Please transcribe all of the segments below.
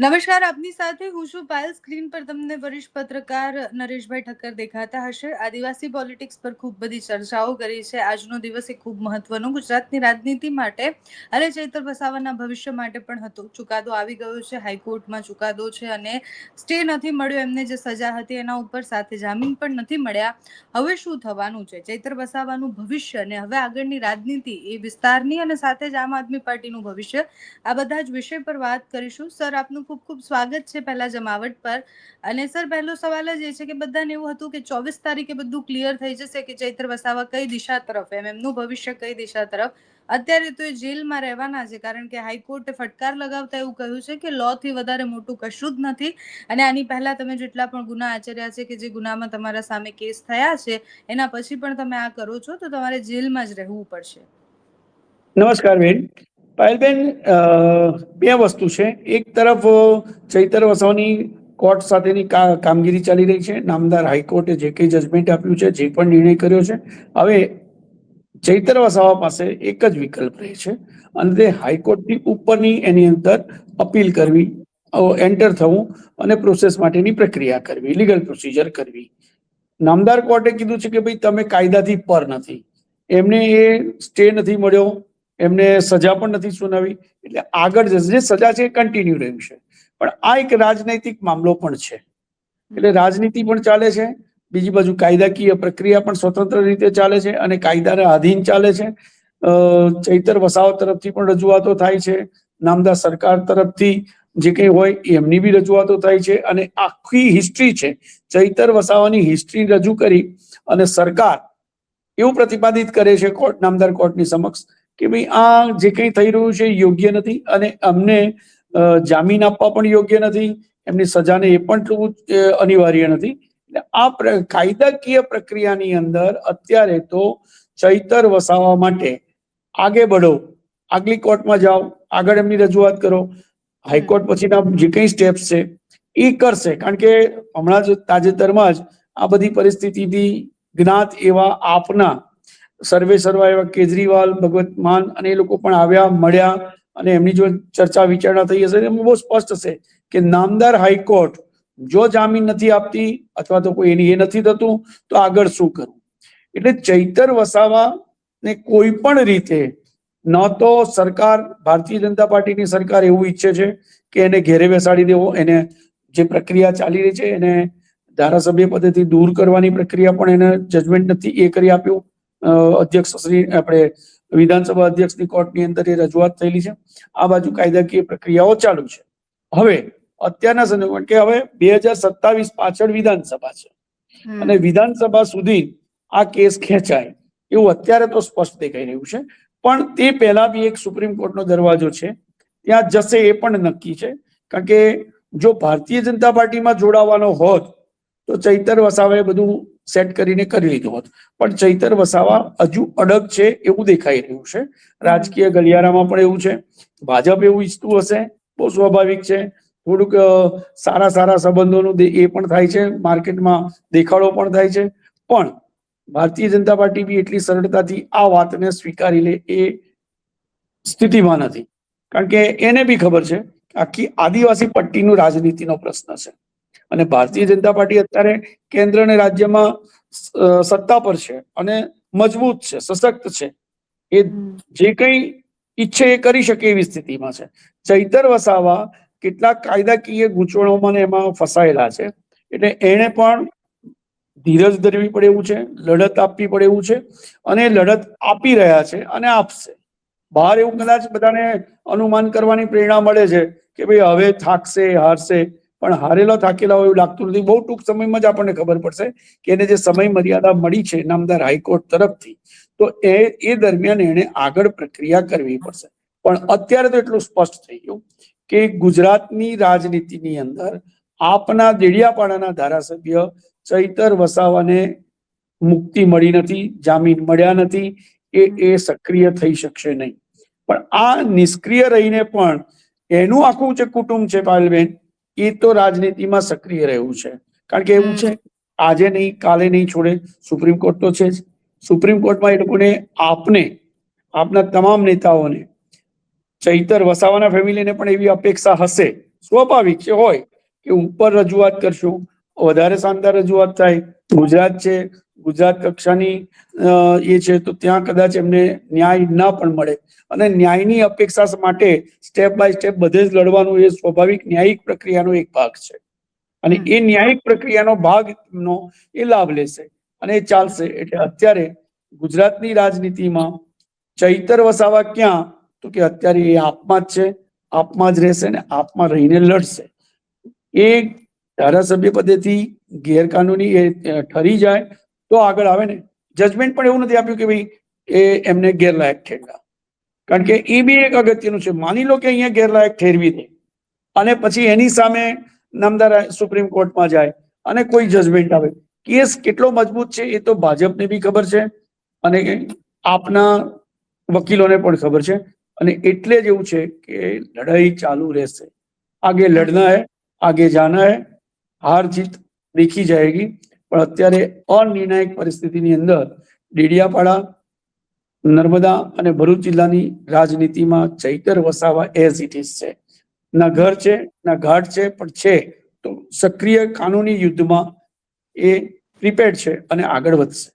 નમસ્કાર, આપની સાથે હું છું પાયલ. સ્ક્રીન પર તમને વરિષ્ઠ પત્રકાર નરેશભાઈ ઠક્કર દેખાતા હશે. આદિવાસી પોલિટિક્સ પર ખૂબ બધી ચર્ચાઓ કરી છે. આજનો દિવસ એ ખૂબ મહત્વનો ગુજરાતની રાજનીતિ માટે અને ચૈતર વસાવાના ભવિષ્ય માટે પણ હતો. ચુકાદો આવી ગયો છે, હાઈકોર્ટમાં ચુકાદો છે અને સ્ટે નથી મળ્યો એમને જે સજા હતી એના ઉપર, સાથે જામીન પણ નથી મળ્યા. હવે શું થવાનું છે, ચૈતર વસાવાનું ભવિષ્ય અને હવે આગળની રાજનીતિ એ વિસ્તારની અને સાથે જ આમ આદમી પાર્ટીનું ભવિષ્ય, આ બધા જ વિષય પર વાત કરીશું. સર, આપનું ખૂબ ખૂબ સ્વાગત છે પહેલા જમાવટ પર. અને સર, પહેલો સવાલ જ એ છે કે બધાને એવું હતું કે 24 તારીખે બધું ક્લિયર થઈ જશે કે ચૈતર વસાવા કઈ દિશા તરફ, એમનું ભવિષ્ય કઈ દિશા તરફ. અત્યારે તો એ જેલમાં રહેવાના છે, કારણ કે હાઈકોર્ટે ફટકાર લગાવતા એવું કહ્યું છે કે લો થી વધારે મોટું કશું જ નથી અને આની પહેલા તમે જેટલા પણ ગુના આચર્યા છે કે જે ગુનામાં તમારા સામે કેસ થયા છે એના પછી પણ તમે આ કરો છો તો તમારે જેલમાં જ રહેવું પડશે. નમસ્કાર બેન. પાયલબેન, બે વસ્તુ છે. એક તરફ ચૈતર વસાવાની કોર્ટ સાથેની કામગીરી ચાલી રહી છે. નામદાર હાઈકોર્ટે જે કંઈ જજમેન્ટ આપ્યું છે, જે પણ નિર્ણય કર્યો છે, હવે ચૈતર વસાવા પાસે એક જ વિકલ્પ રહે છે અને તે હાઈકોર્ટની ઉપરની એની અંદર અપીલ કરવી, એન્ટર થવું અને પ્રોસેસ માટેની પ્રક્રિયા કરવી, લીગલ પ્રોસિજર કરવી. નામદાર કોર્ટે કીધું છે કે ભાઈ તમે કાયદાથી પર નથી, એમને એ સ્ટે નથી મળ્યો, એમને સજા પણ નથી સુનાવી, એટલે આગળ જે સજા છે એ કન્ટિન્યુ રહ્યું છે. પણ આ એક રાજનૈતિક મામલો પણ છે, એટલે રાજનીતિ પણ ચાલે છે, બીજી બાજુ કાયદાકીય પ્રક્રિયા પણ સ્વતંત્ર રીતે ચાલે છે અને કાયદાના આધીન ચાલે છે. ચૈતર વસાવા તરફથી પણ રજૂઆતો થાય છે, નામદાર સરકાર તરફથી જે કંઈ હોય એમની બી રજૂઆતો થાય છે અને આખી હિસ્ટ્રી છે. ચૈતર વસાવાની હિસ્ટ્રી રજૂ કરી અને સરકાર એવું પ્રતિપાદિત કરે છે કોર્ટ, નામદાર કોર્ટની સમક્ષ કે ભાઈ આ જે કંઈ થઈ રહ્યું છે યોગ્ય નથી અને અમને જામીન આપવા પણ યોગ્ય નથી, એમની સજાને એ પણ અનિવાર્ય નથી. આ કાયદાકીય પ્રક્રિયાની અંદર અત્યારે તો ચૈતર વસાવા માટે આગે બઢો, આગલી કોર્ટમાં જાઓ, આગળ એમની રજૂઆત કરો, હાઈકોર્ટ પછીના જે કંઈ સ્ટેપ્સ છે એ કરશે. કારણ કે હમણાં જ તાજેતરમાં જ આ બધી પરિસ્થિતિથી જ્ઞાત એવા આપના સર્વે સર્વા એવા કેજરીવાલ, ભગવત માન અને એ લોકો પણ આવ્યા, મળ્યા અને એમની જો ચર્ચા વિચારણા થઈ હશે એમાં બહુ સ્પષ્ટ હશે કે નામદાર હાઈકોર્ટ જો જામીન નથી આપતી અથવા તો કોઈ એની એ નથી થતું તો આગળ શું કરવું. એટલે ચૈતર વસાવાને કોઈ પણ રીતે ન તો સરકાર, ભારતીય જનતા પાર્ટીની સરકાર એવું ઈચ્છે છે કે એને ઘેરે બેસાડી દેવો, એને જે પ્રક્રિયા ચાલી રહી છે એને ધારાસભ્ય પદેથી દૂર કરવાની પ્રક્રિયા પણ એને જજમેન્ટ નથી એ કરી આપ્યું. અધ્યક્ષ શ્રી, આપણે વિધાનસભા અધ્યક્ષની કોર્ટની અંદર એ રજૂઆત થયેલી છે. આ બાજુ કાયદાકીય પ્રક્રિયાઓ ચાલુ છે. હવે અત્યારના સંજોગોમાં કે હવે 2027 પાછળ વિધાનસભા છે અને વિધાનસભા સુધી આ કેસ ખેંચાય એવું અત્યારે તો સ્પષ્ટ દેખાઈ રહ્યું છે. પણ તે પહેલા બી એક સુપ્રીમ કોર્ટનો દરવાજો છે, ત્યાં જશે એ પણ નક્કી છે. કારણ કે જો ભારતીય જનતા પાર્ટીમાં જોડાવાનો હોત તો ચૈતર વસાવાએ બધું સેટ કરીને કરી લીધું હોત. પણ ચૈતર વસાવા હજુ અડગ છે એવું દેખાઈ રહ્યું છે. રાજકીય ગલિયારામાં પણ એવું છે. ભાજપ એવું ઈચ્છતું હશે, બહુ સ્વાભાવિક છે. થોડુંક સારા સંબંધોનું એ પણ થાય છે, માર્કેટમાં દેખાડો પણ થાય છે. પણ ભારતીય જનતા પાર્ટી બી એટલી સરળતાથી આ વાતને સ્વીકારી લે એ સ્થિતિમાં નથી. કારણ કે એને બી ખબર છે આખી આદિવાસી પટ્ટીનું રાજનીતિનો પ્રશ્ન છે અને ભારતીય જનતા પાર્ટી અત્યારે કેન્દ્ર અને રાજ્યમાં સત્તા પર છે અને મજબૂત છે, સશક્ત છે. એ જે કંઈ ઈચ્છે એ કરી શકે એવી સ્થિતિમાં છે. ચૈતર વસાવા કેટલાક કાયદાકીય ગૂંચવણોમાં એમાં ફસાયેલા છે, એટલે એને પણ ધીરજ ધરવી પડે એવું છે, લડત આપવી પડે એવું છે અને લડત આપી રહ્યા છે અને આપશે. બહાર એવું કદાચ બધાને અનુમાન કરવાની પ્રેરણા મળે છે કે ભાઈ હવે થાકશે, હારશે, પણ હારેલો થાકેલા હોય એવું લાગતું નથી. બહુ ટૂંક સમયમાં જ આપણને ખબર પડશે કે એને જે સમય મર્યાદા મળી છે નામદાર હાઈકોર્ટ તરફથી, તો એ દરમિયાન એને આગળ પ્રક્રિયા કરવી પડશે. પણ અત્યારે તો એટલું સ્પષ્ટ થઈ ગયું કે ગુજરાતની રાજનીતિની અંદર આપના દેડિયાપાડાના ધારાસભ્ય ચૈતર વસાવાને મુક્તિ મળી નથી, જામીન મળ્યા નથી, એ સક્રિય થઈ શકશે નહીં. પણ આ નિષ્ક્રિય રહીને પણ એનું આખું જે કુટુંબ છે પાયલબેન, એ તો રાજનીતિમાં સક્રિય રહ્યું છે. કારણ કે એવું છે, આજે નહીં કાલે નહીં છોડે. સુપ્રીમ કોર્ટ તો છે જ. સુપ્રીમ કોર્ટમાં એ લોકોને આપના તમામ નેતાઓને, ચૈતર વસાવાના ફેમિલીને પણ એવી અપેક્ષા હશે સ્વાભાવિક છે હોય કે ઉપર રજૂઆત કરશું, વધારે શાનદાર રજૂઆત થાય. ગુજરાત છે, ગુજરાત કક્ષાની એ છે, તો ત્યાં કદાચ એમને ન્યાય ના પણ મળે. અને ન્યાયની અપેક્ષા માટે સ્ટેપ બાય સ્ટેપ બધે જ લડવાનું એ સ્વાભાવિક ન્યાયિક પ્રક્રિયાનો એક ભાગ છે. અને એ ન્યાયિક પ્રક્રિયાનો ભાગનો એ લાભ લેશે અને એ ચાલશે. એટલે અત્યારે ગુજરાતની રાજનીતિમાં ચૈતર વસાવા ક્યાં, તો કે અત્યારે એ આપમાં જ છે, આપમાં જ રહેશે ને આપમાં રહીને લડશે. એ ધારાસભ્ય પદેથી ગેરકાનૂની એ ઠરી જાય તો આગળ આવે ને. જજમેન્ટ પણ એવું નથી આપ્યું કે ભાઈ એ એમને ગેરલાયક ઠેરવા, કારણ કે એ બી એક અગત્યનું છે. માની લો કે અહીંયા ગેરલાયક ઠેરવી દે અને પછી એની સામે નામદાર સુપ્રીમ કોર્ટમાં જાય અને કોઈ જજમેન્ટ આવે, કેસ કેટલો મજબૂત છે એ તો ભાજપને બી ખબર છે અને આપના વકીલોને પણ ખબર છે. અને એટલે જ એવું છે કે લડાઈ ચાલુ રહેશે. આગે લડના હૈ, आगे जाना है, हार जीत देखी जाएगी. પણ અત્યારે અનિર્ણાયક પરિસ્થિતિની અંદર ડેડિયાપાડા, નર્મદા અને ભરૂચ જિલ્લાની રાજનીતિમાં Chaitar Vasava as it is છે. ના ઘર છે ના ઘાટ છે, પણ છે તો સક્રિય કાનૂની યુદ્ધમાં એ પ્રિપેર્ડ છે અને આગળ વધશે.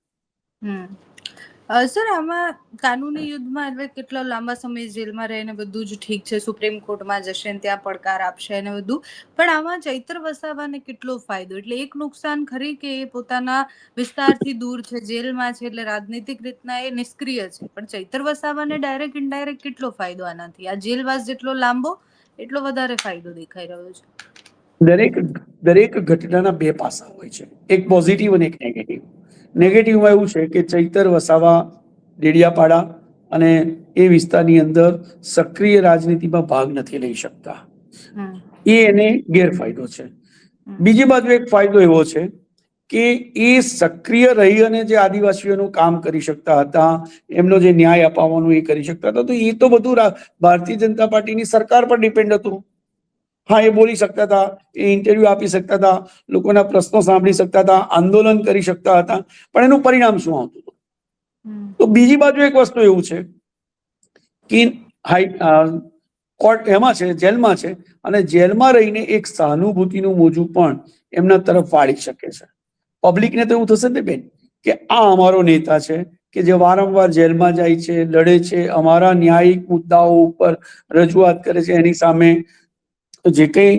સર, આમાં કાનૂની યુદ્ધમાં એટલે કેટલો લાંબા સમય જેલમાં રહીને બધું જ ઠીક છે, સુપ્રીમ કોર્ટમાં જશે ને ત્યાં પડકાર આપશે અને બધું, પણ આમાં ચૈતર વસાવાને કેટલો ફાયદો? એટલે એક નુકસાન ખરી કે એ પોતાના વિસ્તારથી દૂર છે, જેલમાં છે, એટલે રાજનીતિક રીતના એ નિષ્ક્રિય છે, પણ ચૈતર વસાવાને ડાયરેક્ટ ઇનડાયરેક્ટ કેટલો ફાયદો આનાથી? આ જેલવાસ જેટલો લાંબો એટલો વધારે ફાયદો દેખાઈ રહ્યો છે. દરેક ઘટનાના બે પાસા હોય છે, એક પોઝિટિવ અને એક નેગેટિવ. નેગેટિવમાં એવું છે કે ચૈતર વસાવા ડેડિયાપાડા અને એ વિસ્તારની અંદર સક્રિય રાજનીતિમાં ભાગ નથી લઈ શકતા, એ એને ગેરફાયદો છે. બીજી બાજુ એક ફાયદો એવો છે કે એ સક્રિય રહી અને જે આદિવાસીઓનું કામ કરી શકતા હતા, એમનો જે ન્યાય અપાવવાનું એ કરી શકતા હતા, તો એ તો બધું ભારતીય જનતા પાર્ટીની સરકાર પર ડિપેન્ડ હતું. હા, એ બોલી શકતા હતા, એ ઇન્ટરવ્યુ આપી શકતા હતા, લોકોના પ્રશ્નો સાંભળી શકતા હતા, આંદોલન કરી શકતા હતા, પણ એનું પરિણામ શું આવતું હતું? તો બીજી બાજુ એક વસ્તુ એવું છે કે કોર્ટ એમાં છે, જેલમાં છે, અને જેલમાં રહીને એક સહાનુભૂતિનું મોજું પણ એમના તરફ વાળી શકે છે. પબ્લિકને તો એવું થશે ને બેન કે આ અમારો નેતા છે કે જે વારંવાર જેલમાં જાય છે, લડે છે, અમારા ન્યાયિક મુદ્દાઓ ઉપર રજૂઆત કરે છે, એની સામે જે કઈ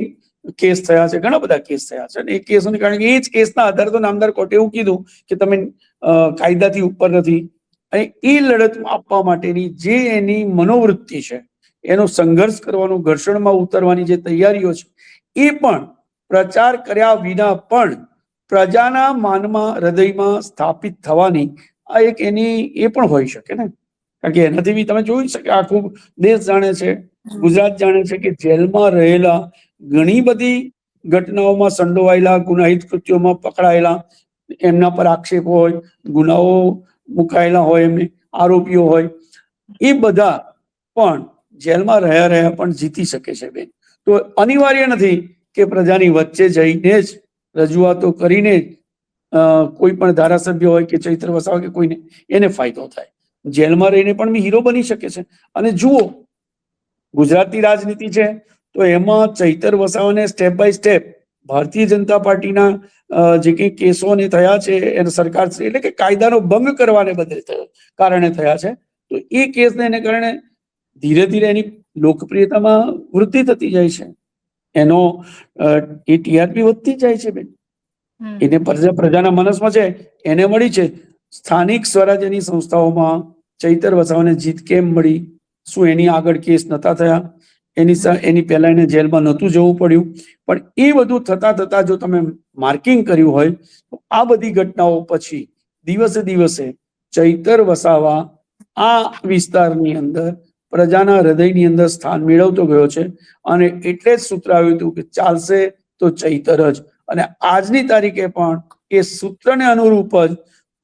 કેસ થયા છે, ઘણા બધા કેસ થયા છે, અને એ કેસોને કારણે એ જ કેસના આધારે તો નામદાર કોર્ટે એવું કીધું કે તમે કાયદાથી ઉપર નથી. અને એ લડત આપવા માટેની જે એની મનોવૃત્તિ છે, એનો સંઘર્ષ કરવાનો, ઘર્ષણમાં ઉતરવાની જે તૈયારીઓ છે, એ પણ પ્રચાર કર્યા વિના પણ પ્રજાના માનમાં, હૃદયમાં સ્થાપિત થવાની આ એક એની એ પણ હોઈ શકે ને. કારણ કે એનાથી બી તમે જોઈ શકે, આખું દેશ જાણે છે, ગુજરાત જાણે છે કે જેલમાં રહેલા ઘણી બધી ઘટનાઓમાં સંડોવાયેલા, ગુનાહિત કૃત્યોમાં પકડાયેલા, એમના પર આક્ષેપ હોય, ગુનાઓ મુકાયેલા હોય, એમને આરોપીઓ હોય, એ બધા પણ જેલમાં રહ્યા પણ જીતી શકે છે બેન. તો અનિવાર્ય નથી કે પ્રજાની વચ્ચે જઈને જ રજૂઆતો કરીને કોઈ પણ ધારાસભ્ય હોય કે ચૈત્ર વસાવા કે કોઈને એને ફાયદો થાય. જેલમાં રહીને પણ બી હીરો બની શકે છે. અને જુઓ, ગુજરાતની રાજનીતિ છે તો એમાં ચૈતર વસાવાને step by step Bharatiya Janata પાર્ટીના જે કંઈ કેસો ને થયા છે, એને સરકાર એટલે કે કાયદાનો ભંગ કરવાને બદલે કારણે થયા છે, તો એ કેસને એને કારણે ધીરે ધીરે એની લોકપ્રિયતામાં વૃદ્ધિ થતી જાય છે, એનો એ ટીઆરપી વધતી જાય છે બેન. એને પ્રજાના મનસમાં છે, એને મળી છે. સ્થાનિક સ્વરાજ્યની સંસ્થાઓમાં ચૈતર વસાવાને જીત કેમ મળી? શું એની આગળ કેસ નતા થયા? એની પહેલા એને જેલમાં નહોતું જવું પડ્યું? પણ એ બધું થતા થતા જો તમે માર્કિંગ કર્યું હોય તો આ બધી ઘટનાઓ પછી દિવસે દિવસે ચૈતર વસાવા આ વિસ્તારની અંદર પ્રજાના હૃદયની અંદર સ્થાન મેળવતો ગયો છે. અને એટલે જ સૂત્ર આવ્યું હતું કે ચાલશે તો ચૈતર જ. અને આજની તારીખે પણ એ સૂત્રને અનુરૂપ જ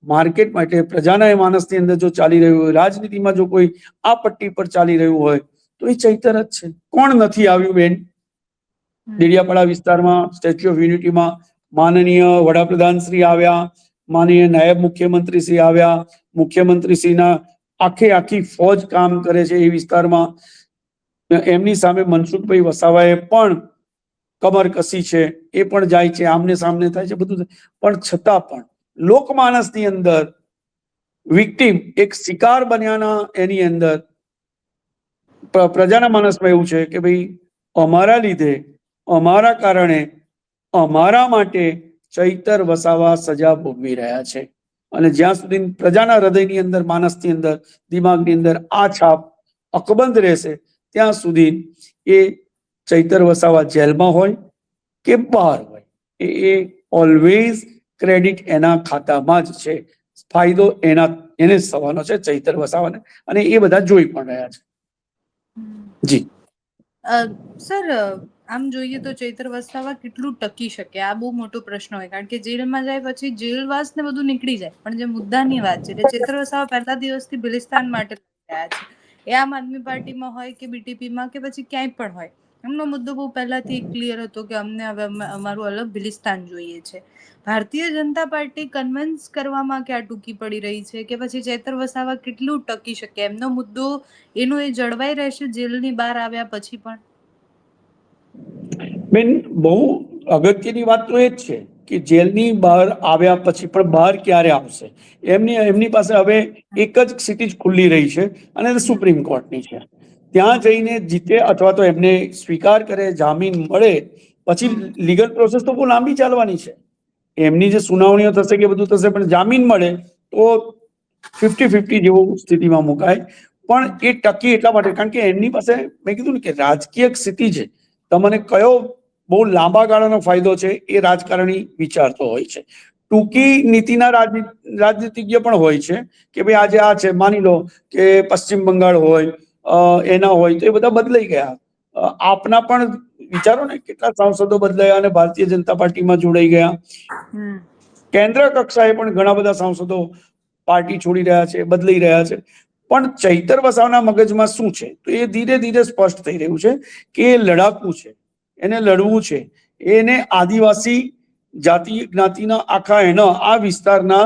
માર્કેટ માટે પ્રજાના એ માનસની અંદર જો ચાલી રહ્યું હોય, રાજનીતિમાં જો કોઈ આ પટ્ટી પર ચાલી રહ્યું હોય તો એ ચૈતર જ છે. કોણ નથી આવ્યું બેન? ડેડિયાપાડા વિસ્તારમાં સ્ટેચ્યુ ઓફ યુનિટીમાં માનનીય વડાપ્રધાન શ્રી આવ્યા, માનનીય નાયબ મુખ્યમંત્રી શ્રી આવ્યા, મુખ્યમંત્રી શ્રીના આખી ફોજ કામ કરે છે એ વિસ્તારમાં. એમની સામે મનસુખભાઈ વસાવાએ પણ કમર કસી છે, એ પણ જાય છે, આમને સામને થાય છે, બધું પણ છતાં પણ લોકમાનસની અંદર વિક્ટિમ એક શિકાર બન્યાના એની અંદર પ્રજાના માનસમાં એવું છે કે ભાઈ અમારા લીધે, અમારા કારણે, અમારા માટે ચૈતર વસાવા સજા ભોગવી રહ્યા છે. અને જ્યાં સુધી પ્રજાના હૃદયની અંદર, માનસની અંદર, દિમાગની અંદર આ છાપ અકબંધ રહેશે ત્યાં સુધી એ ચૈતર વસાવા જેલમાં હોય કે બહાર હોય, એ ઓલવેઝ ક્રેડિટ એના ખાતામાં જ છે. ફાયદો એને જ થવાનો છે, ચૈતર વસાવાને, અને એ બધા જોઈ પણ રહ્યા છે. જી સર, આમ જોઈએ તો ચૈતર વસાવા કેટલું ટકી શકે, આ બહુ મોટો પ્રશ્ન હોય, કારણ કે જેલમાં જાય પછી જેલવાસ ને બધું નીકળી જાય, પણ જે મુદ્દાની વાત છે, ચૈતર વસાવા પહેલા દિવસથી બલિસ્તાન માટે રહ્યા છે. એ આમ આદમી પાર્ટીમાં હોય કે બીટીપીમાં કે પછી ક્યાંય પણ હોય, એમનો મુદ્દો બહુ પહેલાથી ક્લિયર હતો કે અમને હવે અમારું અલગ બલિસ્તાન જોઈએ છે. ભારતીય જનતા પાર્ટી કન્વિન્સ કરવામાં ક્યાં ટૂંકી પડી રહી છે, કે પછી ચૈતર વસાવા કેટલું ટકી શકે, એમનો મુદ્દો એનો એ જળવાઈ રહેશે જેલની બહાર આવ્યા પછી પણ? બેન, બહુ અગત્યની વાત તો એ જ છે કે જેલની બહાર આવ્યા પછી પણ બહાર ક્યારે આવશે. એમની પાસે હવે એક જ ક્ષિતિજ ખુલ્લી રહી છે, અને સુપ્રીમ કોર્ટની છે. ત્યાં જઈને જીતે અથવા તો એમને સ્વીકાર કરે, જામીન મળે, પછી લીગલ પ્રોસેસ તો બહુ લાંબી ચાલવાની છે. એમની જે સુનાવણીઓ થશે કે બધું થશે, પણ જામીન મળે તો 50-50 જેવું સ્થિતિમાં મુકાય. પણ એ ટકી એટલા માટે કારણ કે એમની પાસે, મેં કીધું ને કે રાજકીય ક્ષિતિ છે, તમને કયો બહુ લાંબા ગાળાનો ફાયદો છે એ રાજકારણી વિચારતો હોય છે. ટૂંકી નીતિના રાજનીતિજ્ઞ પણ હોય છે કે ભાઈ આજે આ છે, માની લો કે પશ્ચિમ બંગાળ હોય, એના હોય તો એ બધા બદલાઈ ગયા. આપના પણ વિચારો ને, કેટલા સાંસદો બદલાયા અને ભારતીય જનતા પાર્ટીમાં જોડાઈ ગયા. કેન્દ્ર કક્ષાએ પણ ઘણા બધા સાંસદો પાર્ટી છોડી રહ્યા છે, બદલાઈ રહ્યા છે. પણ ચૈતર વસાવાના મગજમાં શું છે, તો એ ધીરે ધીરે સ્પષ્ટ થઈ રહ્યું છે કે એ લડાકુ છે, એને લડવું છે, એને આદિવાસી જાતિ જ્ઞાતિના આખા એના આ વિસ્તારના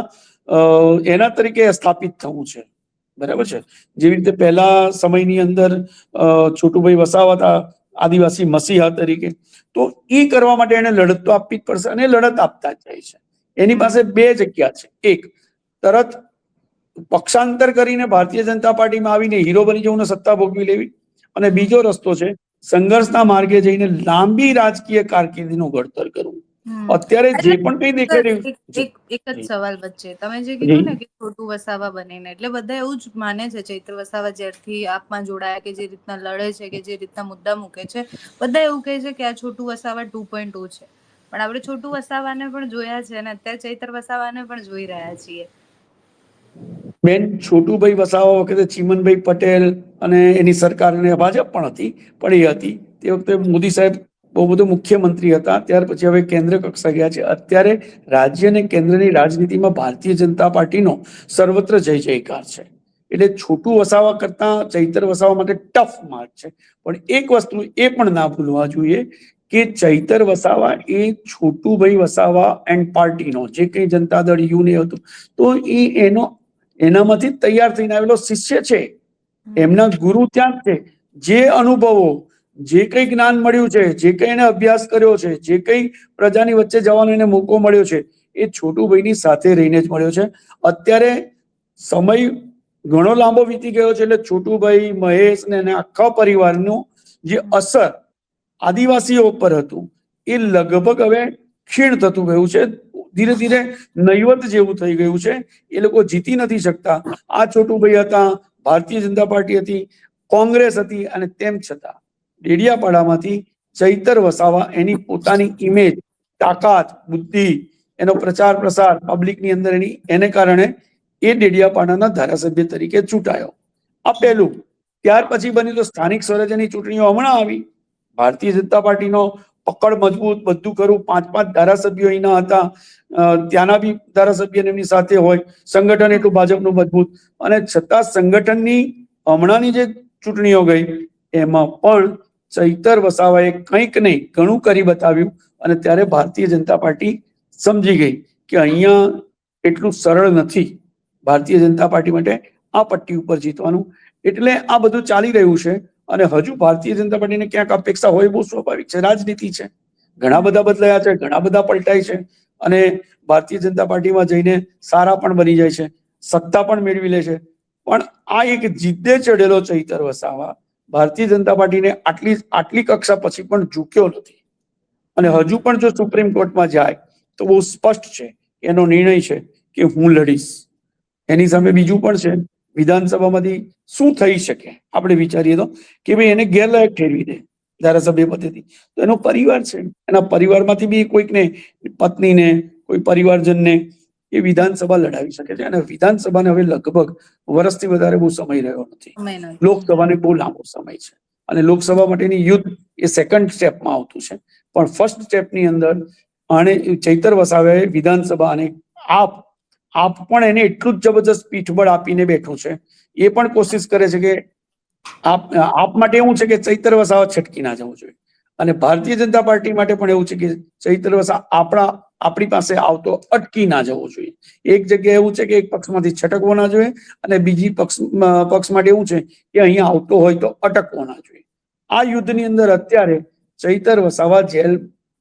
એના તરીકે સ્થાપિત થવું છે. બરાબર છે. જેવી રીતે પહેલા સમયની અંદર છોટુભાઈ વસાવા હતા આદિવાસી મસીહા તરીકે, તો એ કરવા માટે એને લડત તો આપવી જ પડશે, અને લડત આપતા જ જાય છે. એની પાસે બે જગ્યા છે. એક, તરત પક્ષાંતર કરીને ભારતીય જનતા પાર્ટીમાં આવીને હીરો બની જવું ને સત્તા ભોગવી લેવી, અને બીજો રસ્તો છે સંઘર્ષના માર્ગે જઈને લાંબી રાજકીય કારકિર્દીનું ઘડતર કરવું. અત્યારે જે પણ કઈ દેખાઈ રહ્યું એક જ સવાલ વચ્ચે, તમે જે કીધું ને કે છોટુ વસાવા બનીને, એટલે બધા એવું જ માને છે ચૈત્ર વસાવા જ્યારથી આપમાં જોડાયા, કે જે રીતના લડે છે, કે જે રીતના મુદ્દા મૂકે છે, બધા એવું કહે છે કે આ છોટુ વસાવા 2.0 છે. પણ આપણે છોટુ વસાવાને પણ જોયા છે, અને અત્યારે ચૈતર વસાવાને પણ જોઈ રહ્યા છીએ. બેન, છોટુભાઈ વસાવા વખતે ચીમનભાઈ પટેલ અને એની સરકાર, ભાજપ પણ હતી, પણ એ હતી તે વખતે મોદી સાહેબ બહુ બધો મુખ્યમંત્રી હતા. ત્યાર પછી હવે કેન્દ્ર કક્ષા ગયા છે. અત્યારે રાજ્ય અને કેન્દ્રની રાજનીતિમાં ભારતીય જનતા પાર્ટીનો સર્વત્ર જય જયકાર છે. એટલે છોટુ વસાવા કરતા ચૈતર વસાવા માટે ટફ માર્ક છે. પણ એક વસ્તુ એ પણ ના ભૂલવા જોઈએ કે ચૈતર વસાવા એ છોટુભાઈ વસાવા એન્ડ પાર્ટીનો જે કઈ જનતા દળ યુને હતું, તો એનામાંથી તૈયાર થઈને આવેલો શિષ્ય છે. એમના ગુરુ ત્યાં જ છે. જે અનુભવો, જે કઈ જ્ઞાન મળ્યું છે, જે કઈ એને અભ્યાસ કર્યો છે, જે કઈ પ્રજાની વચ્ચે જવાનો એને મોકો મળ્યો છે, એ છોટુભાઈની સાથે રહીને જ મળ્યો છે. અત્યારે સમય ઘણો લાંબો વીતી ગયો છે, એટલે છોટુભાઈ, મહેશ ને આખા પરિવારનું જે અસર આદિવાસીઓ પર હતું એ લગભગ હવે ક્ષીણ થતું ગયું છે. ધીરે ધીરે નૈવત જેવું થઈ ગયું છે. એ લોકો જીતી નથી શકતા. આ છોટુભાઈ હતા, ભારતીય જનતા પાર્ટી હતી, કોંગ્રેસ હતી, અને તેમ છતાં ડેડિયાપાડામાંથી ચૈતર વસાવા એની પોતાની ઇમેજ, તાકાત, બુદ્ધિ, એનો પ્રચાર પ્રસાર પબ્લિકની અંદર એને કારણે એ ડેડિયાપાડાના ધારાસભ્ય તરીકે ચૂંટાયો. આ પહેલું. ત્યાર પછી બની તો સ્થાનિક સ્વરાજ્યની ચૂંટણીઓ હમણાં આવી. ભારતીય જનતા પાર્ટીનો પકડ મજબૂત, બધું કરું, 5-5 ધારાસભ્યો અહીંના હતા, ત્યાંના બી ધારાસભ્ય એમની સાથે હોય, સંગઠન એટલું ભાજપનું મજબૂત, અને છતાં સંગઠનની હમણાંની જે ચૂંટણીઓ ગઈ એમાં પણ ચૈતર વસાવાએ કંઈક નહીં ઘણું કરી બતાવ્યું, અને ત્યારે ભારતીય જનતા પાર્ટી સમજી ગઈ કે અહીંયા એટલું સરળ નથી ભારતીય જનતા પાર્ટી માટે આ પટ્ટી ઉપર જીતવાનું. એટલે આ બધું ચાલી રહ્યું છે, અને હજુ ભારતીય જનતા પાર્ટીને ક્યાંક અપેક્ષા હોય, બહુ સ્વાભાવિક છે, રાજનીતિ છે. ઘણા બધા બદલાયા છે, ઘણા બધા પલટાય છે અને ભારતીય જનતા પાર્ટીમાં જઈને સારા પણ બની જાય છે, સત્તા પણ મેળવી લે છે. પણ આ એક જીદ્દે ચડેલો ચૈતર વસાવા ભારતીય જનતા પાર્ટીને આટલી કક્ષા પછી પણ ઝૂક્યો નથી અને હજુ પણ જો સુપ્રીમ કોર્ટમાં જાય તો બહુ સ્પષ્ટ છે, એનો નિર્ણય છે કે હું લડીશ. એની સામે બીજું પણ છે, વિધાનસભામાંથી શું થઈ શકે આપણે વિચારીએ તો કે ભાઈ એને ગેરલાયક ઠેરવી દે ધારાસભ્ય પદેથી, તો એનો પરિવાર છે, એના પરિવારમાંથી બી કોઈકને, પત્નીને, કોઈ પરિવારજનને એ વિધાનસભા લડાવી શકે છે. અને વિધાનસભાને હવે લગભગ વર્ષથી વધારે બહુ સમય રહ્યો નથી, લોકસભાને બહુ લાંબો સમય છે અને લોકસભા માટેની યુદ્ધ એ સેકન્ડ સ્ટેપમાં આવતું છે. પણ ફર્સ્ટ સ્ટેપની અંદર આને ચૈતર વસાવાએ વિધાનસભા અને આપ પણ એને એટલું જ જબરજસ્ત પીઠબળ આપીને બેઠું છે. એ પણ કોશિશ કરે છે કે આપ માટે એવું છે કે ચૈતર વસાવા છટકી ના જવું જોઈએ અને ભારતીય જનતા પાર્ટી માટે પણ એવું છે કે ચૈતર વસાવા આપણી પાસે આવતો અટકી ના જવો જોઈએ. એક જગ્યાએ એવું છે કે એક પક્ષમાંથી છટકવો ના જોઈએ અને બીજી પક્ષ માટે એવું છે કે અહીંયા આવતો હોય તો અટકવો ના જોઈએ. આ યુદ્ધની અંદર અત્યારે ચૈતર વસાવા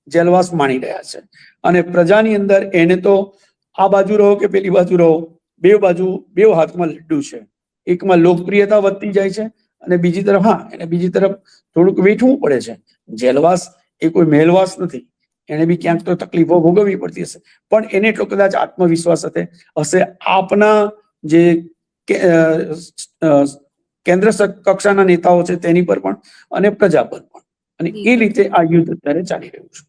જેલવાસ માણી રહ્યા છે અને પ્રજાની અંદર એને તો આ બાજુ રહો કે પેલી બાજુ રહો, બે હાથમાં લડ્ડુ છે. એકમાં લોકપ્રિયતા વધતી જાય છે અને બીજી તરફ થોડુંક વેઠવું પડે છે. જેલવાસ એ કોઈ મહેલવાસ નથી, એને બી ક્યાંક તો તકલીફો ભોગવવી પડતી હશે, પણ એને એટલો કદાચ આત્મવિશ્વાસ હશે આપના જે કેન્દ્ર કક્ષાના નેતાઓ છે તેની પર પણ અને પ્રજા પર પણ, અને એ રીતે આ યુદ્ધ અત્યારે ચાલી રહ્યું છે.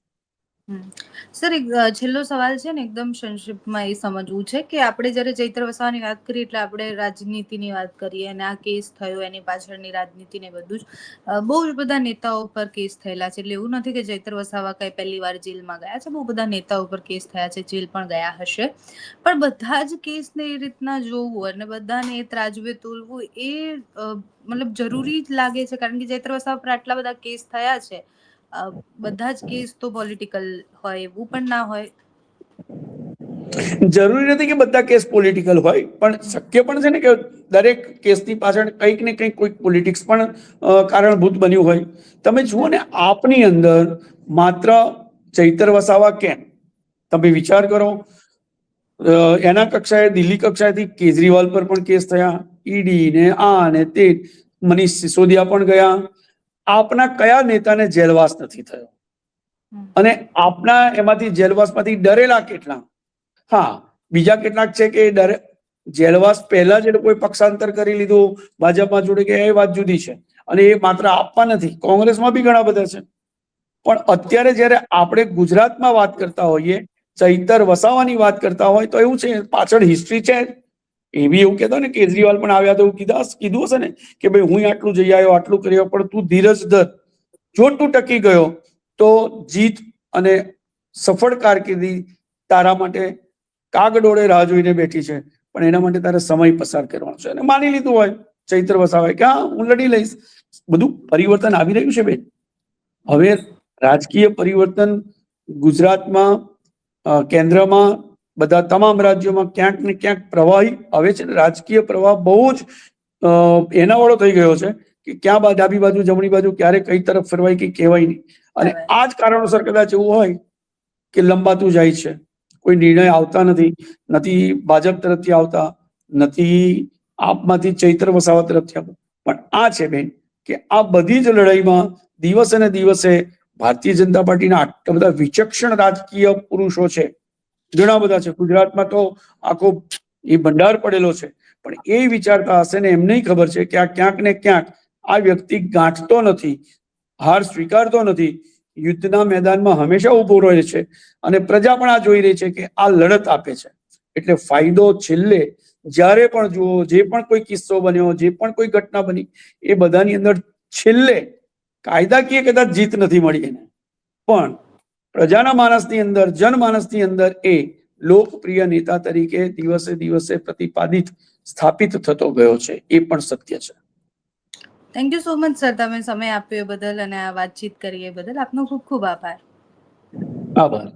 સર, એક છેલ્લો સવાલ છે ને, એકદમ સંક્ષિપ્તમાં એ સમજવું છે કે આપણે જ્યારે ચૈત્ર વસાવાની વાત કરીએ એટલે આપણે રાજનીતિની વાત કરીએ અને આ કેસ થયો એની પાછળની રાજનીતિ ને બધું જ બહુ જ બધા નેતાઓ પર કેસ થયેલા છે. એટલે એવું નથી કે ચૈત્ર વસાવા કઈ પહેલી વાર જેલમાં ગયા છે, બહુ બધા નેતાઓ પર કેસ થયા છે, જેલ પણ ગયા હશે. પણ બધા જ કેસને એ રીતના જોવું અને બધાને એ ત્રાજવે તોલવું એ મતલબ જરૂરી જ લાગે છે, કારણ કે ચૈત્ર વસાવા પર આટલા બધા કેસ થયા છે. બધા જ કેસ તો પોલિટિકલ હોય એવું પણ ના હોય. જરૂરી નથી કે બધા કેસ પોલિટિકલ હોય, પણ શક્ય પણ છે ને કે દરેક કેસની પાછળ કંઈક ને કંઈક કોઈક પોલિટિક્સ પણ કારણભૂત બન્યું હોય. તમે જુઓ ને, આપની અંદર માત્ર ચૈતર વસાવા કેમ, તમે વિચાર કરો, એના કક્ષાએ દિલ્હી કક્ષાએથી કેજરીવાલ પર પણ કેસ થયા, ઈડી ને આ ને તે, મનીષ સિસોદિયા પણ ગયા. આપના કયા નેતાને જેલવાસ નથી થયો? અને આપના એમાંથી જેલવાસમાંથી ડરેલા કેટલા? હા, બીજા કેટલાક છે કે જેલવાસ પહેલા જ એ લોકોએ પક્ષાંતર કરી લીધું, ભાજપમાં જોડે કે એ વાત જુદી છે. અને એ માત્ર આપવા નથી, કોંગ્રેસમાં બી ઘણા બધા છે. પણ અત્યારે જયારે આપણે ગુજરાતમાં વાત કરતા હોઈએ, ચૈતર વસાવાની વાત કરતા હોય તો એવું છે, પાછળ હિસ્ટ્રી છે. એ બી એવું કહેતો ને, કેજરીવાલ પણ આવ્યા તો એવું કીધું હશે ને કે ભાઈ હું આટલું જઈ આવ્યો, આટલું કર્યો, પણ તું ધીરજ ધર, જો તું ટકી ગયો તો જીત અને સફળ કારકિર્દી તારા માટે કાગડોળે રાહ જોઈને બેઠી છે. પણ એના માટે તારે સમય પસાર કરવાનો છે. અને માની લીધું હોય ચૈત્ર વસાવાએ કે હા, હું લડી લઈશ. બધું પરિવર્તન આવી રહ્યું છે બેન. હવે રાજકીય પરિવર્તન ગુજરાતમાં, કેન્દ્રમાં, બધા તમામ રાજ્યોમાં ક્યાંક ને ક્યાંક પ્રવાહી હવે છે. રાજકીય પ્રવાહ બહુ જ એના વાળો થઈ ગયો છે કે ક્યાં ડાબી બાજુ, જમણી બાજુ, ક્યારે કઈ તરફ ફેરવાય કે કહેવાય નહીં. અને આ જ કારણોસર કદાચ એવું હોય કે લંબાતું જાય છે, કોઈ નિર્ણય આવતા નથી ભાજપ તરફથી આવતા, નથી આપમાંથી ચૈત્ર વસાવા તરફથી આવતા. પણ આ છે બેન કે આ બધી જ લડાઈમાં દિવસે ને દિવસે ભારતીય જનતા પાર્ટીના આટલા બધા વિચક્ષણ રાજકીય પુરુષો છે, ઘણા બધા છે. ગુજરાતમાં તો આખો એ ભંડાર પડેલો છે. પણ એ વિચારતા હશે ને, એમને ખબર છે કે આ ક્યાંક ને ક્યાંક આ વ્યક્તિ ગાંઠતો નથી, હાર સ્વીકારતો નથી, યુદ્ધના મેદાનમાં હંમેશા ઉભો રહે છે. અને પ્રજા પણ આ જોઈ રહી છે કે આ લડત આપે છે. એટલે ફાયદો છેલ્લે જ્યારે પણ જુઓ, જે પણ કોઈ કિસ્સો બન્યો, જે પણ કોઈ ઘટના બની, એ બધાની અંદર છેલ્લે કાયદાકીય કદાચ જીત નથી મળી એને, પણ પ્રજાના માનસની અંદર, જનમાનસની અંદર એ લોકપ્રિય નેતા તરીકે દિવસે દિવસે પ્રતિપાદિત, સ્થાપિત થતો ગયો છે. એ પણ સત્ય છે. Thank you so much sir, તમે સમય આપ્યો એ બદલ અને આ વાતચીત કરી એ બદલ આપનો ખૂબ ખૂબ આભાર. આભાર.